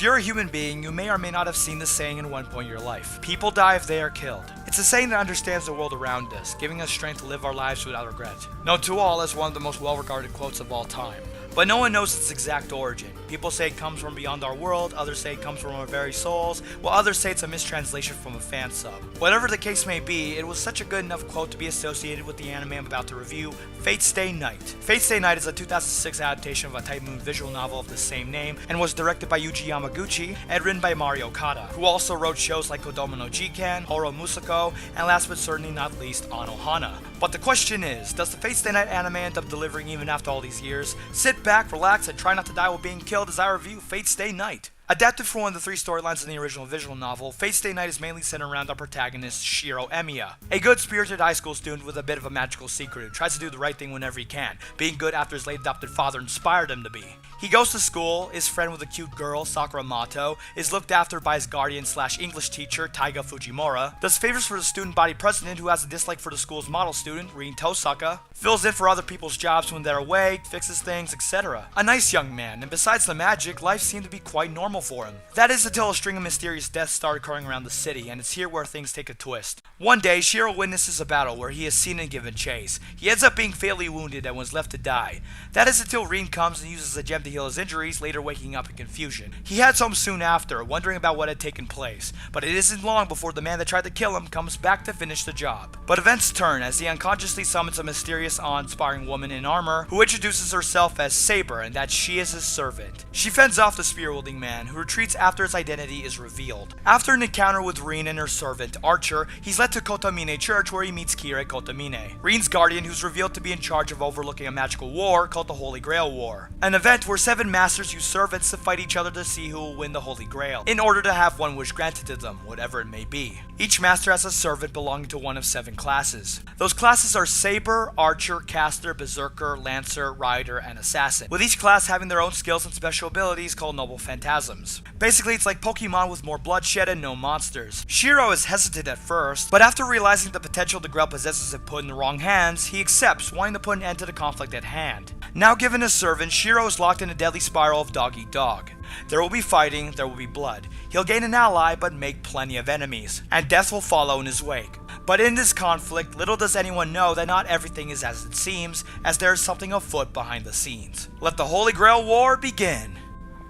If you're a human being, you may or may not have seen this saying in one point in your life. People die if they are killed. It's a saying that understands the world around us, giving us strength to live our lives without regret. Known to all as one of the most well-regarded quotes of all time. But no one knows its exact origin. People say it comes from beyond our world, others say it comes from our very souls, while others say it's a mistranslation from a fan sub. Whatever the case may be, it was such a good enough quote to be associated with the anime I'm about to review, Fate Stay Night. Fate Stay Night is a 2006 adaptation of a Type Moon visual novel of the same name, and was directed by Yuji Yamaguchi, and written by Mario Okada, who also wrote shows like Kodomo no Jiken, Horo Musako, and last but certainly not least, Anohana. But the question is, does the Fate Stay Night anime end up delivering even after all these years? Sit back, relax, and try not to die while being killed as I review Fate Stay Night. Adapted from one of the three storylines in the original visual novel, Fate Stay Night is mainly centered around our protagonist, Shiro Emiya, a good-spirited high school student with a bit of a magical secret who tries to do the right thing whenever he can, being good after his late adopted father inspired him to be. He goes to school, is friend with a cute girl, Sakura Mato, is looked after by his guardian/English teacher, Taiga Fujimura, does favors for the student body president who has a dislike for the school's model student, Rin Tosaka, fills in for other people's jobs when they're away, fixes things, etc. A nice young man, and besides the magic, life seemed to be quite normal for him. That is until a string of mysterious deaths start occurring around the city, and it's here where things take a twist. One day, Shiro witnesses a battle where he is seen and given chase. He ends up being fatally wounded and was left to die. That is until Rin comes and uses a gem to heal his injuries, later waking up in confusion. He heads home soon after, wondering about what had taken place, but it isn't long before the man that tried to kill him comes back to finish the job. But events turn as he unconsciously summons a mysterious, awe-inspiring woman in armor who introduces herself as Saber and that she is his servant. She fends off the spear-wielding man, who retreats after his identity is revealed. After an encounter with Rin and her servant, Archer, he's led to Kotomine Church where he meets Kire Kotomine, Rin's guardian who's revealed to be in charge of overlooking a magical war called the Holy Grail War. An event where 7 masters use servants to fight each other to see who will win the Holy Grail, in order to have one wish granted to them, whatever it may be. Each master has a servant belonging to one of 7 classes. Those classes are Saber, Archer, Caster, Berserker, Lancer, Rider, and Assassin, with each class having their own skills and special abilities called Noble Phantasms. Basically, it's like Pokemon with more bloodshed and no monsters. Shiro is hesitant at first, but after realizing the potential the Grail possesses if put in the wrong hands, he accepts, wanting to put an end to the conflict at hand. Now given a servant, Shiro is locked in a deadly spiral of dog-eat-dog. There will be fighting, there will be blood. He'll gain an ally, but make plenty of enemies, and death will follow in his wake. But in this conflict, little does anyone know that not everything is as it seems, as there is something afoot behind the scenes. Let the Holy Grail War begin!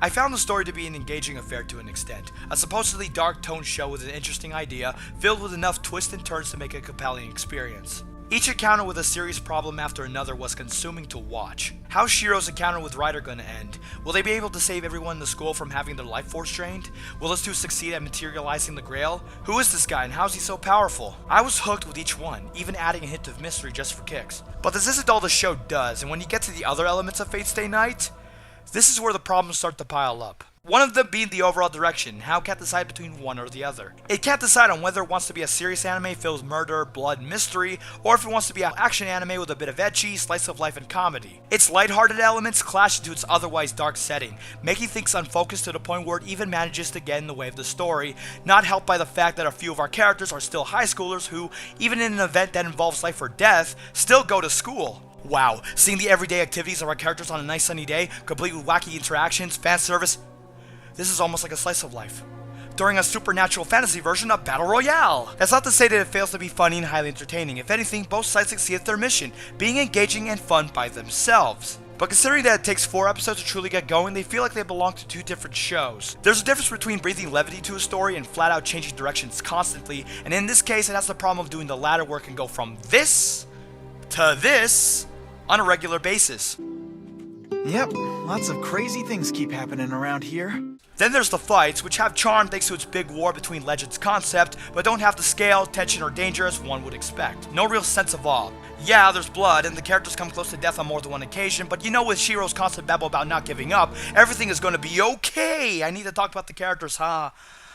I found the story to be an engaging affair to an extent, a supposedly dark-toned show with an interesting idea, filled with enough twists and turns to make a compelling experience. Each encounter with a serious problem after another was consuming to watch. How's Shiro's encounter with Rider gonna end? Will they be able to save everyone in the school from having their life force drained? Will those two succeed at materializing the Grail? Who is this guy and how is he so powerful? I was hooked with each one, even adding a hint of mystery just for kicks. But this isn't all the show does, and when you get to the other elements of Fate Stay Night, this is where the problems start to pile up. One of them being the overall direction, how it can't decide between one or the other. It can't decide on whether it wants to be a serious anime filled with murder, blood, and mystery, or if it wants to be an action anime with a bit of ecchi, slice of life, and comedy. Its lighthearted elements clash into its otherwise dark setting, making things unfocused to the point where it even manages to get in the way of the story, not helped by the fact that a few of our characters are still high schoolers who, even in an event that involves life or death, still go to school. Wow, seeing the everyday activities of our characters on a nice sunny day, complete with wacky interactions, fan service, this is almost like a slice of life. During a supernatural fantasy version of Battle Royale. That's not to say that it fails to be funny and highly entertaining. If anything, both sides succeed at their mission, being engaging and fun by themselves. But considering that it takes 4 episodes to truly get going, they feel like they belong to 2 different shows. There's a difference between breathing levity to a story and flat out changing directions constantly, and in this case it has the problem of doing the latter work and go from this to this on a regular basis. Yep, lots of crazy things keep happening around here. Then there's the fights, which have charm thanks to its big war between legends concept, but don't have the scale, tension, or danger as one would expect. No real sense of awe. Yeah, there's blood, and the characters come close to death on more than one occasion, but you know with Shiro's constant babble about not giving up, everything is going to be okay. I need to talk about the characters, huh?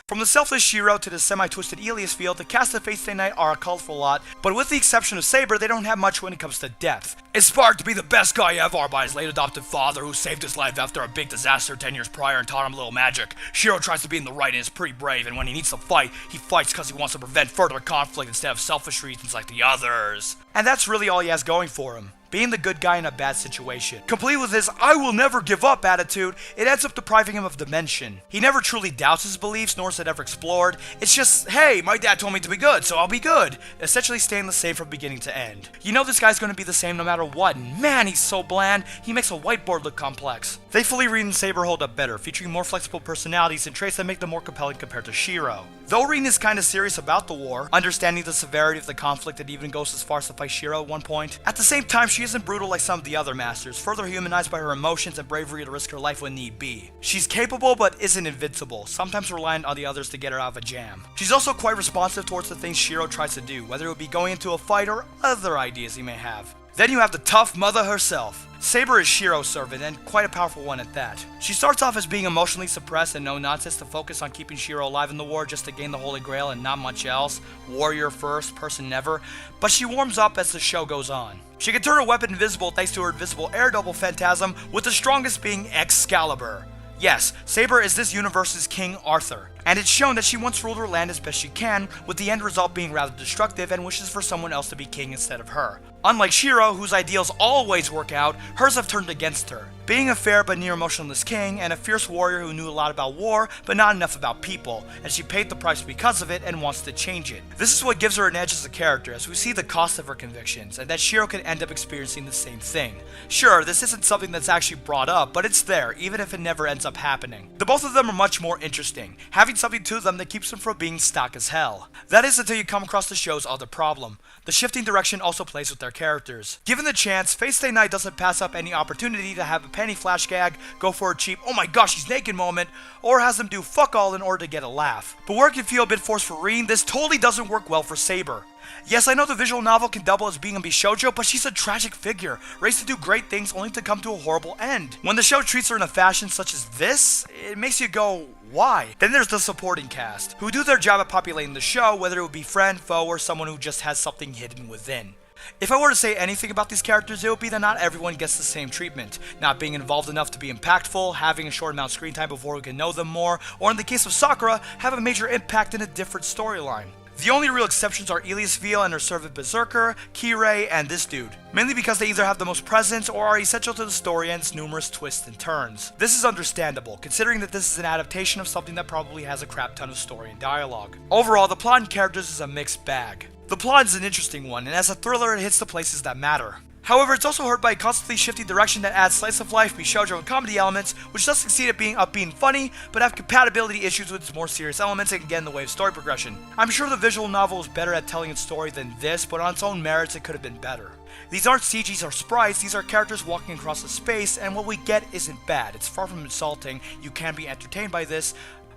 From the selfless Shiro to the semi-twisted Elias field, the cast of Fate Stay Night are a colorful lot, but with the exception of Saber, they don't have much when it comes to depth. Inspired to be the best guy ever by his late adopted father who saved his life after a big disaster 10 years prior and taught him a little magic, Shiro tries to be in the right and is pretty brave, and when he needs to fight, he fights because he wants to prevent further conflict instead of selfish reasons like the others. And that's really all he has going for him. being the good guy in a bad situation. Complete with his "I will never give up" attitude, it ends up depriving him of dimension. He never truly doubts his beliefs, nor is it ever explored. It's just, hey, my dad told me to be good, so I'll be good. Essentially staying the same from beginning to end. You know this guy's gonna be the same no matter what, and man, he's so bland, he makes a whiteboard look complex. Thankfully, Rin and Saber hold up better, featuring more flexible personalities and traits that make them more compelling compared to Shiro. Though Rin is kinda serious about the war, understanding the severity of the conflict and even goes as far as to fight Shiro at one point, at the same time she isn't brutal like some of the other masters, further humanized by her emotions and bravery to risk her life when need be. She's capable but isn't invincible, sometimes reliant on the others to get her out of a jam. She's also quite responsive towards the things Shiro tries to do, whether it would be going into a fight or other ideas he may have. Then you have the tough mother herself. Saber is Shiro's servant, and quite a powerful one at that. She starts off as being emotionally suppressed and no nonsense to focus on keeping Shiro alive in the war just to gain the Holy Grail and not much else. Warrior first, person never. But she warms up as the show goes on. She can turn her weapon invisible thanks to her invisible air double phantasm, with the strongest being Excalibur. Yes, Saber is this universe's King Arthur, and it's shown that she once ruled her land as best she can, with the end result being rather destructive and wishes for someone else to be king instead of her. Unlike Shiro, whose ideals always work out, hers have turned against her. Being a fair but near emotionless king, and a fierce warrior who knew a lot about war, but not enough about people, and she paid the price because of it and wants to change it. This is what gives her an edge as a character, as we see the cost of her convictions, and that Shiro can end up experiencing the same thing. Sure, this isn't something that's actually brought up, but it's there, even if it never ends up happening. The both of them are much more interesting, having something to them that keeps them from being stock as hell. That is until you come across the show's other problem. The shifting direction also plays with their characters. Given the chance, Fate Stay Night doesn't pass up any opportunity to have a penny flash gag, go for a cheap "oh my gosh he's naked" moment, or has them do fuck all in order to get a laugh. But where it can feel a bit forced for Rin, this totally doesn't work well for Saber. Yes, I know the visual novel can double as being a bishoujo, but she's a tragic figure, raised to do great things only to come to a horrible end. When the show treats her in a fashion such as this, it makes you go, why? Then there's the supporting cast, who do their job at populating the show, whether it would be friend, foe, or someone who just has something hidden within. If I were to say anything about these characters, it would be that not everyone gets the same treatment, not being involved enough to be impactful, having a short amount of screen time before we can know them more, or in the case of Sakura, have a major impact in a different storyline. The only real exceptions are Elias Veal and her servant Berserker, Kirei, and this dude, mainly because they either have the most presence or are essential to the story and its numerous twists and turns. This is understandable, considering that this is an adaptation of something that probably has a crap ton of story and dialogue. Overall, the plot and characters is a mixed bag. The plot is an interesting one, and as a thriller it hits the places that matter. However, it's also hurt by a constantly shifting direction that adds slice of life, bishoujo, and comedy elements, which does succeed at being upbeat and funny, but have compatibility issues with its more serious elements and can get in the way of story progression. I'm sure the visual novel is better at telling its story than this, but on its own merits it could have been better. These aren't CGs or sprites, these are characters walking across a space, and what we get isn't bad. It's far from insulting, you can be entertained by this,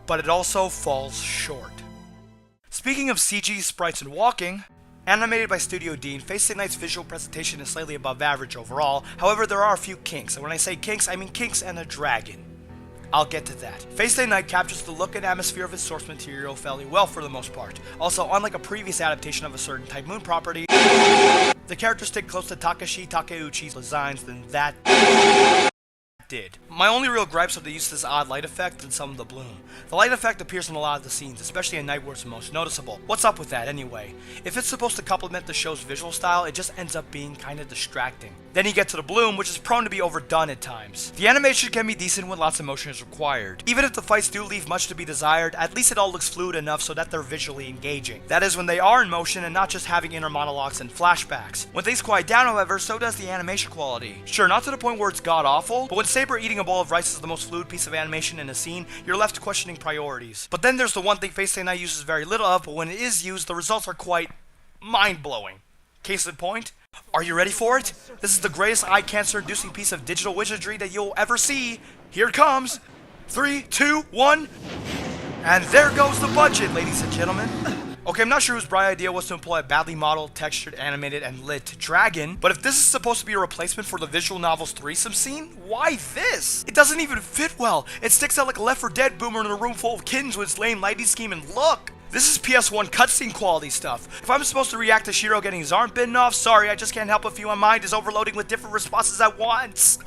but it also falls short. Speaking of CG, sprites, and walking, animated by Studio Deen, Fate Stay Night's visual presentation is slightly above average overall. However, there are a few kinks, and when I say kinks, I mean kinks and a dragon. I'll get to that. Fate Stay Night captures the look and atmosphere of its source material fairly well for the most part. Also, unlike a previous adaptation of a certain Type Moon property, the characters stick close to Takashi Takeuchi's designs than that did. My only real gripes are the use of this odd light effect and some of the bloom. The light effect appears in a lot of the scenes, especially at night where it's most noticeable. What's up with that anyway? If it's supposed to complement the show's visual style, it just ends up being kinda distracting. Then you get to the bloom, which is prone to be overdone at times. The animation can be decent when lots of motion is required. Even if the fights do leave much to be desired, at least it all looks fluid enough so that they're visually engaging. That is when they are in motion and not just having inner monologues and flashbacks. When things quiet down, however, so does the animation quality. Sure, not to the point where it's god-awful, but when Saber eating a bowl of rice is the most fluid piece of animation in a scene, you're left questioning priorities. But then there's the one thing Fate Stay Night uses very little of, but when it is used, the results are quite mind-blowing. Case in point, are you ready for it? This is the greatest eye cancer-inducing piece of digital wizardry that you'll ever see. Here it comes. 3, 2, 1. And there goes the budget, ladies and gentlemen. Okay, I'm not sure whose bright idea was to employ a badly modeled, textured, animated, and lit dragon, but if this is supposed to be a replacement for the visual novel's threesome scene, why this? It doesn't even fit well. It sticks out like a Left 4 Dead boomer in a room full of kittens with its lame lighting scheme and look. This is PS1 cutscene quality stuff. If I'm supposed to react to Shiro getting his arm bitten off, sorry, I just can't help but feel my mind is overloading with different responses at once.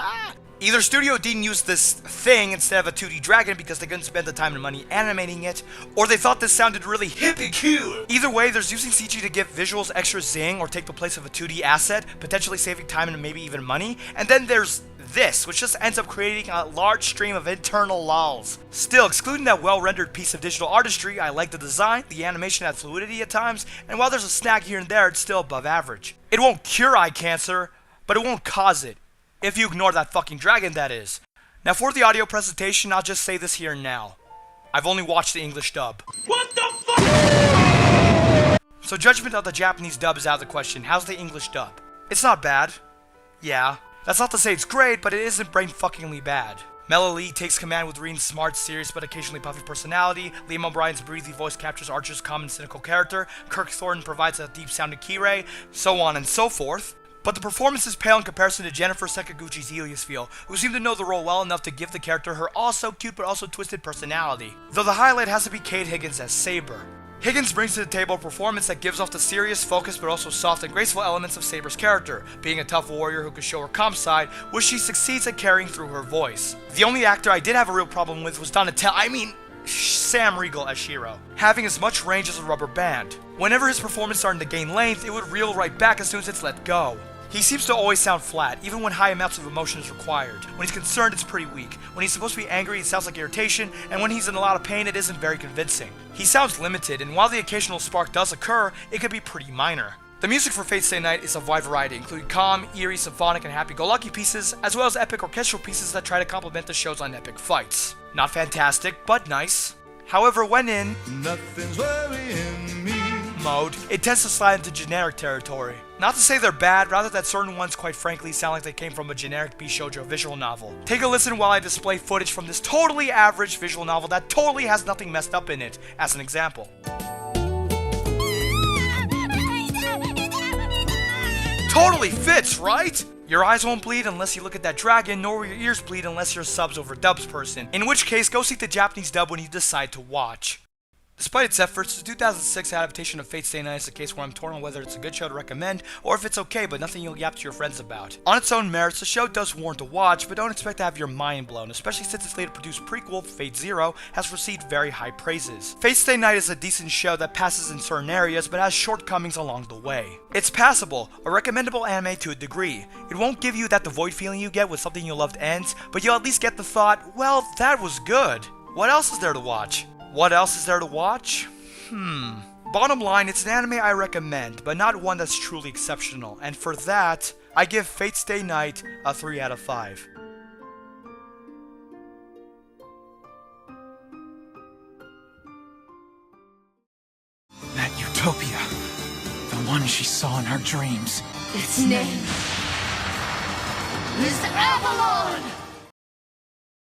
Either Studio Deen used this thing instead of a 2D dragon because they couldn't spend the time and money animating it, or they thought this sounded really hip and cool. Either way, there's using CG to give visuals extra zing or take the place of a 2D asset, potentially saving time and maybe even money, and then there's this, which just ends up creating a large stream of internal lulls. Still, excluding that well-rendered piece of digital artistry, I like the design, the animation had fluidity at times, and while there's a snag here and there, it's still above average. It won't cure eye cancer, but it won't cause it. If you ignore that fucking dragon, that is. Now for the audio presentation, I'll just say this here and now. I've only watched the English dub. What the fuck? So judgment of the Japanese dub is out of the question. How's the English dub? It's not bad. Yeah. That's not to say it's great, but it isn't brain-fuckingly bad. Mel Lee takes command with Reen's smart, serious, but occasionally puffy personality. Liam O'Brien's breathy voice captures Archer's common, cynical character. Kirk Thornton provides a deep-sounding Kirei, so on and so forth. But the performances pale in comparison to Jennifer Sakaguchi's Heliosfield, who seemed to know the role well enough to give the character her also cute but also twisted personality. Though the highlight has to be Kate Higgins as Saber. Higgins brings to the table a performance that gives off the serious, focused, but also soft and graceful elements of Saber's character, being a tough warrior who can show her calm side, which she succeeds at carrying through her voice. The only actor I did have a real problem with was Sam Riegel as Shiro, having as much range as a rubber band. Whenever his performance started to gain length, it would reel right back as soon as it's let go. He seems to always sound flat, even when high amounts of emotion is required. When he's concerned, it's pretty weak. When he's supposed to be angry, it sounds like irritation, and when he's in a lot of pain, it isn't very convincing. He sounds limited, and while the occasional spark does occur, it can be pretty minor. The music for Fate Stay Night is a wide variety, including calm, eerie, symphonic, and happy-go-lucky pieces, as well as epic orchestral pieces that try to complement the show's unepic fights. Not fantastic, but nice. However, when in nothing's worrying me mode, it tends to slide into generic territory. Not to say they're bad, rather that certain ones quite frankly sound like they came from a generic B-shoujo visual novel. Take a listen while I display footage from this totally average visual novel that totally has nothing messed up in it, as an example. Totally fits, right? Your eyes won't bleed unless you look at that dragon, nor will your ears bleed unless you're a subs over dubs person, in which case go seek the Japanese dub when you decide to watch. Despite its efforts, the 2006 adaptation of Fate Stay Night is a case where I'm torn on whether it's a good show to recommend, or if it's okay but nothing you'll yap to your friends about. On its own merits, the show does warrant a watch, but don't expect to have your mind blown, especially since its later produced prequel, Fate Zero, has received very high praises. Fate Stay Night is a decent show that passes in certain areas, but has shortcomings along the way. It's passable, a recommendable anime to a degree. It won't give you that devoid feeling you get when something you loved ends, but you'll at least get the thought, well, that was good. What else is there to watch? What else is there to watch? Bottom line, it's an anime I recommend, but not one that's truly exceptional, and for that, I give Fate Stay Night a 3 out of 5. That utopia. The one she saw in her dreams. Its name is Avalon!